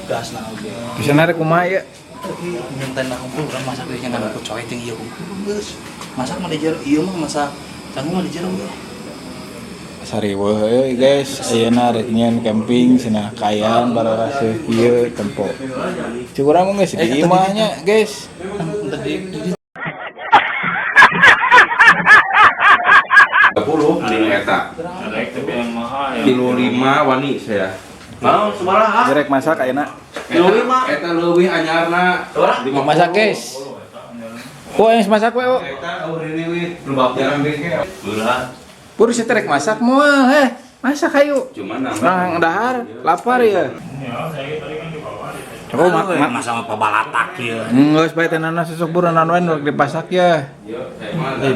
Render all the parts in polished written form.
gas na oge. Bisa narik kumaha ya? Minta na kumpul urang masak deui nya ngana coy teh ieu kumpul. Geus. Masak mah di jero ieu mah masak canggung mah di jero ge. Sariweuh euy guys, ayeuna rek nyeun camping cenah kaayaan bararaseuh ieu tempo. Cuk urang mah geus di imahnya guys. Tadi 30 eta. Kilo 5 wani saya. Mau sabaraha? Direk masak ayeuna. Kilo 5. Eta leuwih anyarna. Masak guys. Oh, yang masak we. Eta uririwit jarang bengkel. Berat. Pur si terek masak moal masak hayu. Cuman nambah. Nang dahar lapar ya. Coba masa mah pabalatak ieu. Geus bae tenana sesuk burunan wae nu dipasak ya.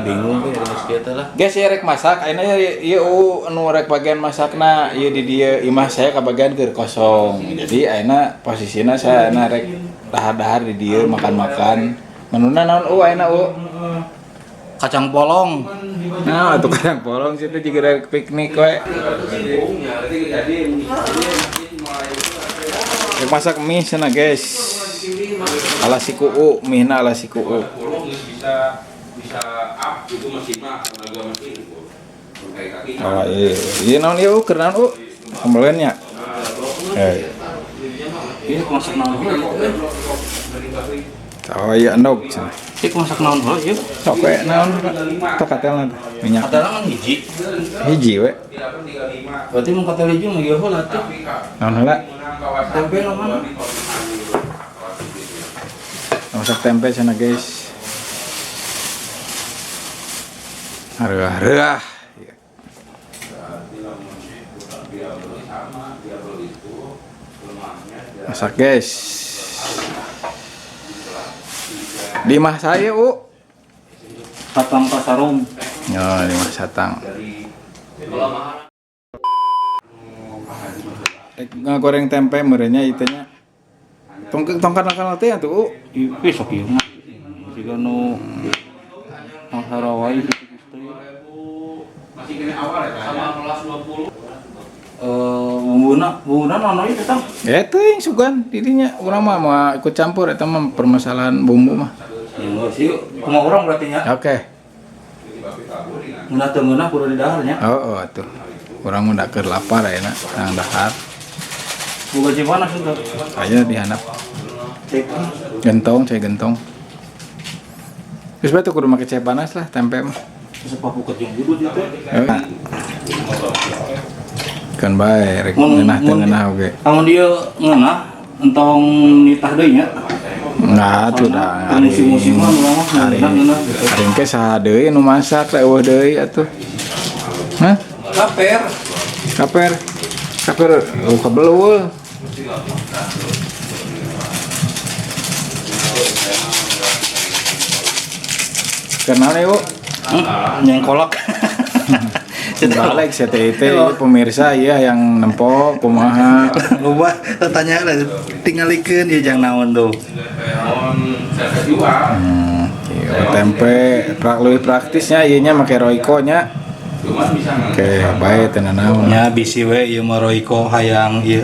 Bingung ge geus kieu teh lah. Guys, ya rek masak ayeuna ieu anu rek bagian masakna ieu di dieu imah saya kabagian keur kosong. Jadi ayeuna posisina saya ayeuna rek dahar-dahar di dieu makan-makan. Menuna naon ayeuna Kacang polong. Nah, atuh kadang polong situ juga rek piknik we. Rek masak mie cenah guys. Ala si Kuu, mie-na ala si Kuu. Bisa up itu masih mah tenaga mesin itu. Oh iya, iya naon ieu keur naon sambeleun nya. Ieu masak naon heula? Oh iya endog cenah. Ieu masak naon heula ieu? Sok we naon tok katelna teh minyak. Katelan kan hiji. Hiji we. Berarti mun katel hiji mah ieu heula teh. Naon heula? Tempe na mana? Masak tempe cenah guys. Hareuah. Masak guys. Di mah saya, Patang pasarum. Ya, di mah satang. Ngagoreng tempe merenya itunya. Tongkat teh atuh. Ieu sok ieu mah. Siga nu Harawai masih kena awal ya sama kelas 20. bumbuna naon ieu teh? Eta yang sugan dirinya urang mah ikut campur eta mah permasalahan bumbu mah. Ya sih, kumaha urang berarti nya. Oke. Mun teu ngeunah kudu di daharnya. Oh atuh. Urang mah da keur lapar ayeuna nang dahar. Boga cimana sudah. Aya di handap. Gentong, cai gentong. Geus bae tuh kudu make cai panas lah tempe mah. Sepapu kecing dulu dia teh. Kan bae rek ngeunah teu ngeunah oge. Amun dia ngeunah entong nitah deui nya. Nah, atuh dah. Musim-musiman urang mah ngeunah. Ari engke saha deui nu masak teh eueuh deui atuh. Hah? Kaper kabeleuh. Kenal ya, Bu? Nyengkolok. Balik CTIT pemirsa ya yang nempo kumaha. Loba tanya lah tingalikeun ieu jang naon tuh. Tempe lebih praktisnya ieu nya make Royco nya. Oke, bae teu naon. Nya bisi we ieu mah Royco hayang ieu.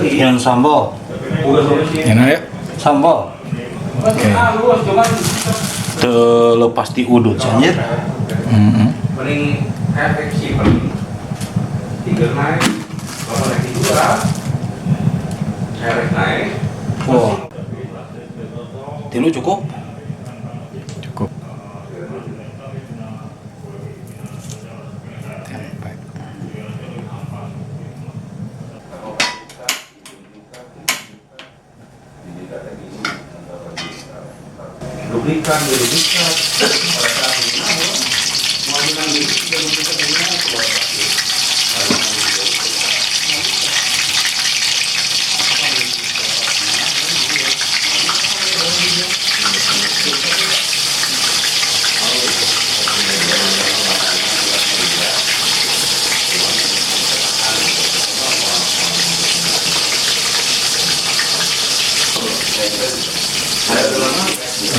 Yang sambal. Enak ya? Sambal. Oke. Teu lepas di udut anjir. Paling efektif tinggal naik kalau naik itu lah naik Wah. Tilu cukup? Cukup. Tempe. duplikan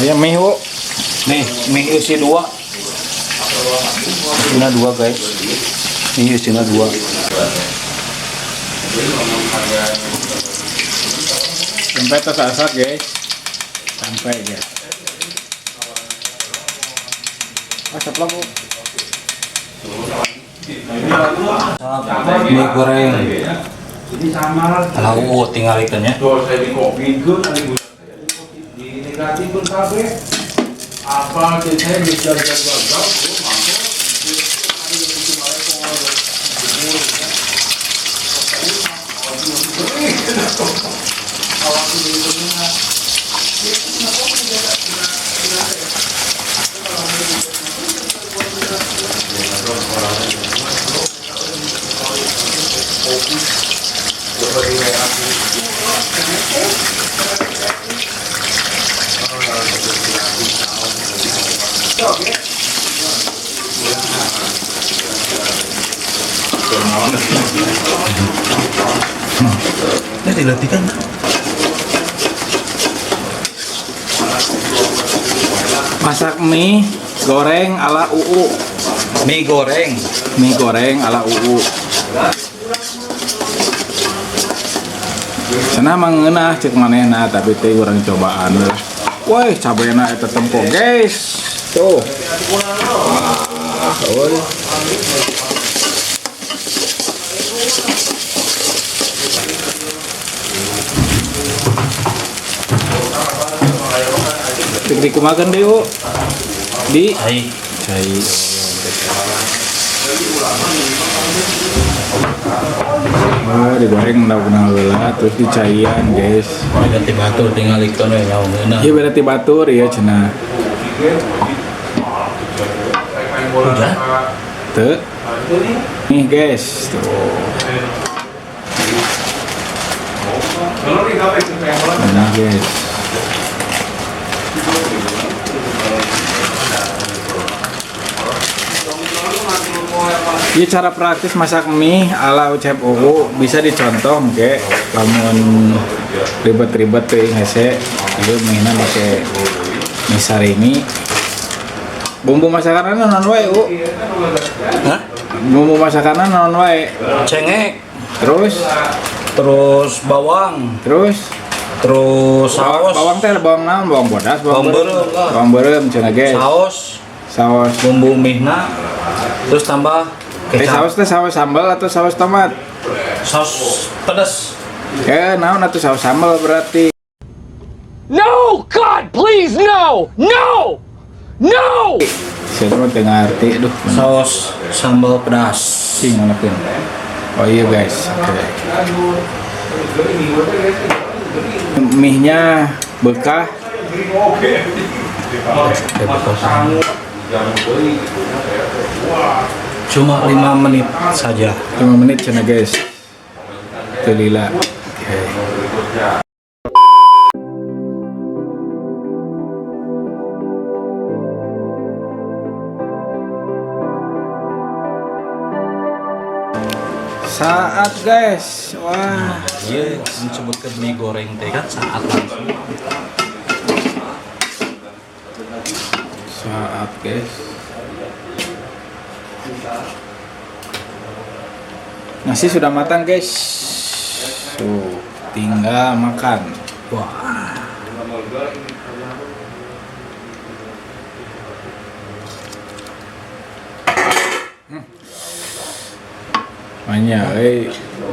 Ya mie, Bu. Nih, mie isi 2. Isinya 2, guys. Ini isinya 2. Sampai tersasak guys. Sampai ya. Seplak Bu. Mie goreng. Lalu tinggal ikannya. Saya di kopi pun di negatif pun kabeh. Apa saya bisa gagal Ini diletikan. Masak mie goreng ala UU. Mie goreng. Mie goreng ala UU. Cenah mangeunah cek manehna tapi teh urang cobaan. Woi, cabena eta tempo, guys. Tuh. Wah, dikumakan deh yuk di cai digoreng daun heula terus dicaian guys Berarti batur tinggal ikan we nyaungna. iya berarti batur ya cenah Udah. tuh nih guys tuh nah guys ini cara praktis masak mie ala Chef UU bisa dicontoh ke lamun ribet-ribet tuh ngese itu mie-na pakai mie sarimi bumbu masakannya non wae Hah? bumbu masakannya non wae Cengek, terus bawang, terus saus, bawang teh bawang naon bawang bodas Bawang beureum. bawang beureum cenah guys saus bumbu mihna, terus tambah saus teh saus sambal atau saus tomat saus pedas. ya naon atuh saus sambal berarti No! God, please, no! No! No! saya mah teu ngarti aduh Saus sambal pedas. sing nganakeun oh iya guys oke mie-nya bekah Cuma 5 menit saja. 5 menit cenah guys teu lila oke saat guys wah Iya, disebutkan mie goreng teh kan saat langsung. saat guys nasi sudah matang guys tuh tinggal makan wah banyak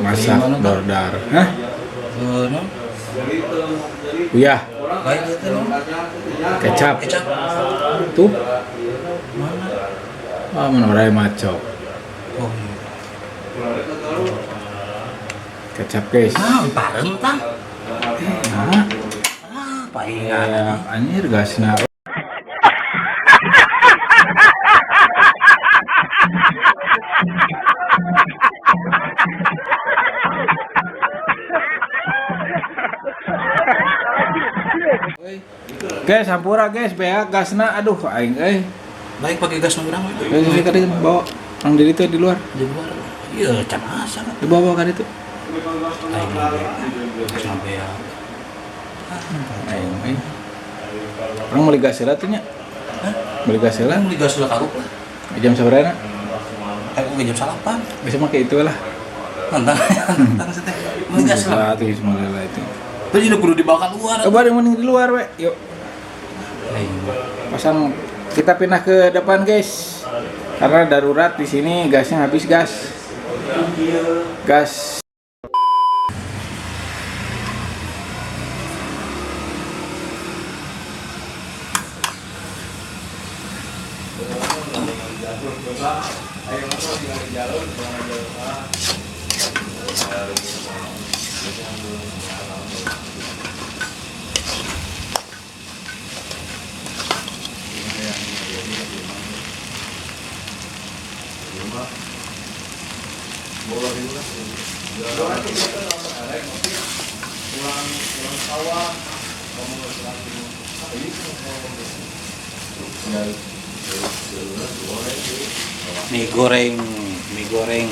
masak dordar hah iya Baik itu no. kecap Kecap. tuh mana orang maco Oh iya. kecap guys Parem tang. nah Paingan. ya anjir gasna guys sampura guys beak gasna aduh aing Baik pakai gas nurang. guys ini tadi bawa orang diri tuh di luar Di luar. Iya, can asa kan. dibawa kan itu Sampai ya. aing orang beli gas heula tuh nya beli gas heula Kan beli gas udah karup lah. jam sabarana Aku ke jam 8. bisa make itu lah Nantang teh. Menggas lah. Tuh semuanya itu. Tuh jadi kudu dibakar luar. Coba yang mending di luar, we. Yuk. Pasang, kita pindah ke depan, guys. Karena darurat di sini gasnya habis, gas. Gas. Mie goreng, mie goreng.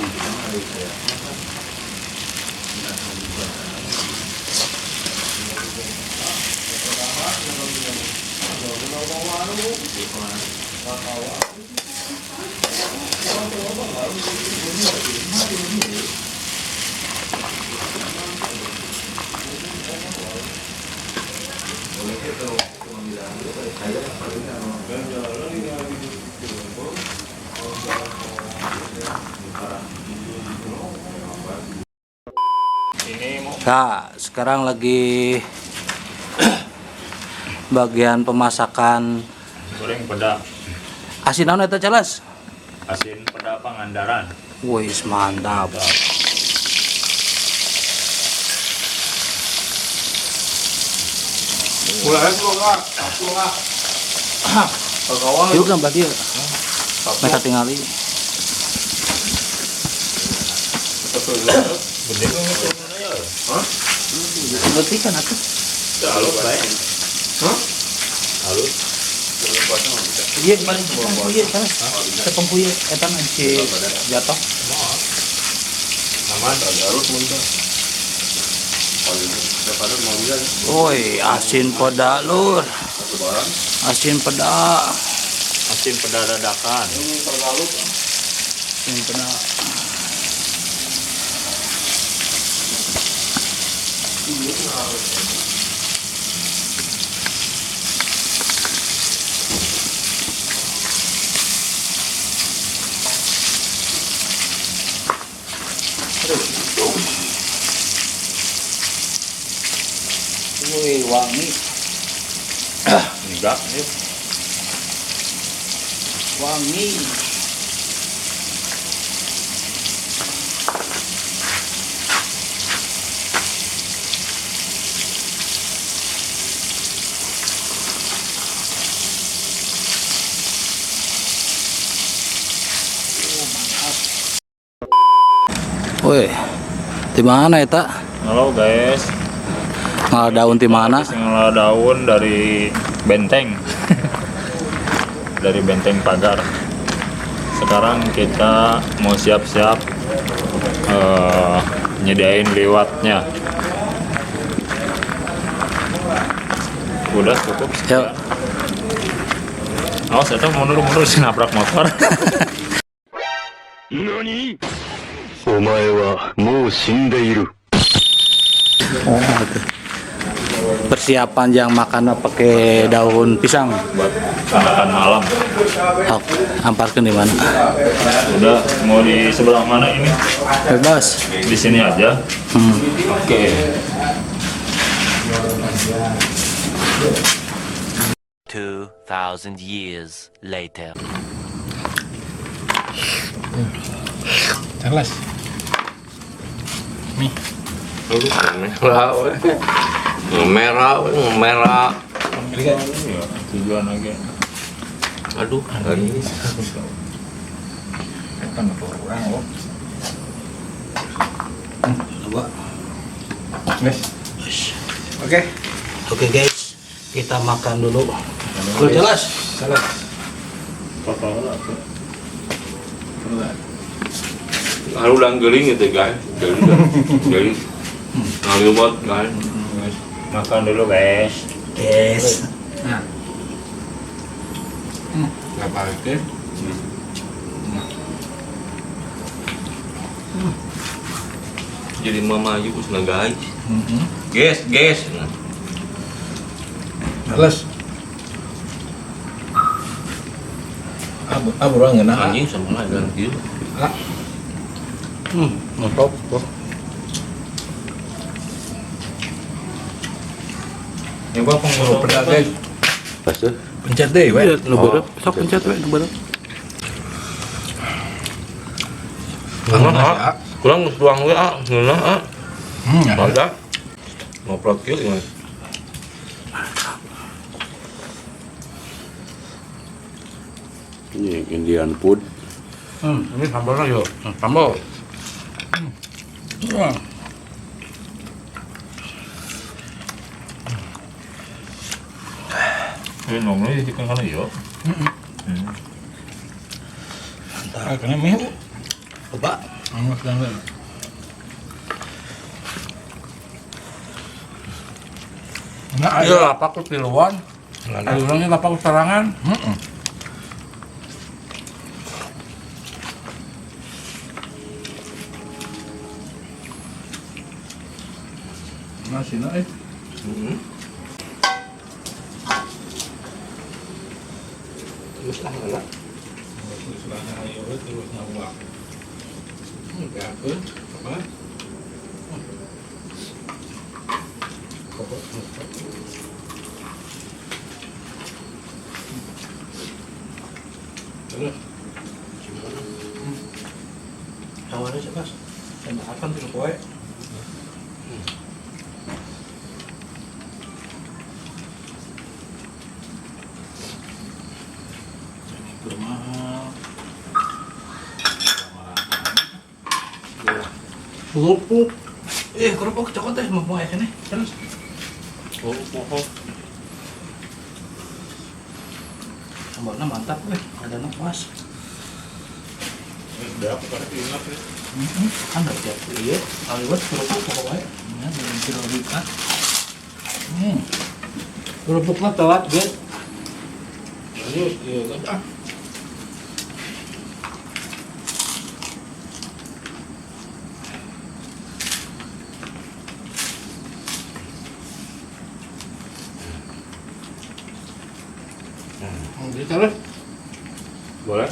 Kak, sekarang lagi bagian pemasakan Goreng peda, asin naon eta Calas? asin peda Pangandaran. Wih, mantap. Mulai dulu Kak. Yuk kan berarti mereka tinggal ini. Gede banget ya. Berarti kan aku. Halus baik. Halus. Iya kemarin pempuye kan. Kita pempuye eta si jatuh. Aman, halus muntah. Woi, asin peda lur. Asin peda. Asin peda dadakan. Asin peda. Wih, wangi. Enggak, nih. Wangi. Woi, di mana eta? Halo guys. Daun di mana? Ngalah daun dari benteng. Dari benteng pagar. Sekarang kita mau siap-siap nyediain liwatnya. Udah cukup. Yuk. Oh, saya tuh mundur-mundur sih nabrak motor. Persiapan yang makan pakai daun pisang. Buat makan malam. Oh, amparkeun di mana? Udah mau di sebelah mana ini? Bebas. Di sini aja. Oke. 2,000 years later. Charles. Merah. Tujuan lagi. Aduh, hari ini. Kan kurang loh. Coba. Guys. Oke. Oke guys, kita makan dulu. Udah jelas? Salah. Lalu udah geling gitu guys. Geling. Lalu buat guys. Makan dulu guys. Yes. Nah. Gak pakai. jadi mama aja us guys. Guys. Nah. Alas. Abu orang ngena. Anjing sama lah ganti. Mantap. Nyoba pengguru pedas guys. Pasal. Pencet deh, we. Nu beureup, sok pencet we nu beureup. Kurang tuang we ngeunah Ada. Ngoprot kieu gimana? Ini Indian food. Ini sambalnya yuk. Sambal. Ini nongol di kan kana yo. Ah, kana meh. Coba. Anu sedang. Nah, Iya lapak ku tiluan. Ada orangnya lapak ku sarangan. nasi na eh. Terus lah enggak. Awalnya sih pas. Saya akan tilu poe. Kerupuk. Kerupuk cokot teh mau poe keneh. Terus. Sambalnya mantap weh, ada nafas. Kan udah tiap iya, kali buat kerupuk pokoknya. Ya, dengan kilo rika. Kerupuknya telat guys. Iya kan. Bisa lah. Boleh?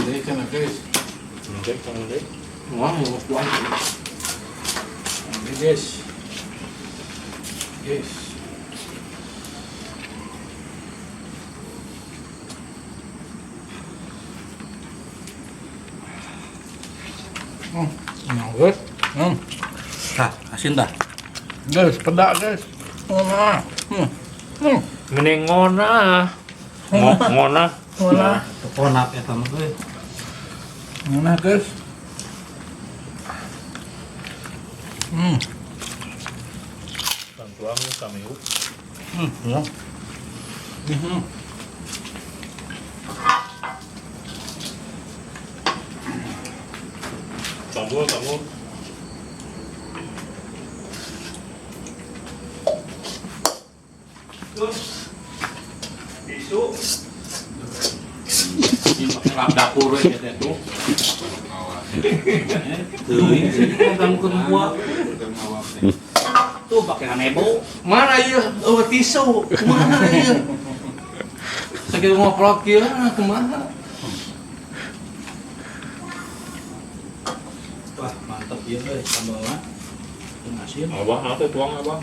Jadi kan guys. Wah, mau kuat. Ini guys. Guys. Nah, guys. Nah, asin dah. Guys, pedak guys. Mending ngona. Ngona. Mana? Keponak ya teman gue. Mana guys? Tuang kami yuk. Ya. Sambul. Lap dapur we ya tuh. Teuing sih kan kedua. Tuh pakai hanebo. Mana ieu? Tisu. Mana ieu? Sakitu ngoprot kieu kumaha? Wah, mantap ieu euy sambalna. Jeung asin. Abah, nanti tuang abah.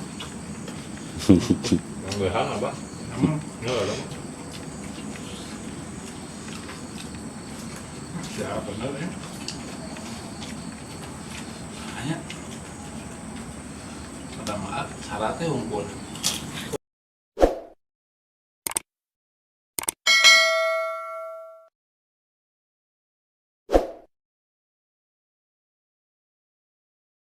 Yang behan abah. Enggak ada. Siapa benar ya? Hanya ada maaf syaratnya unggul.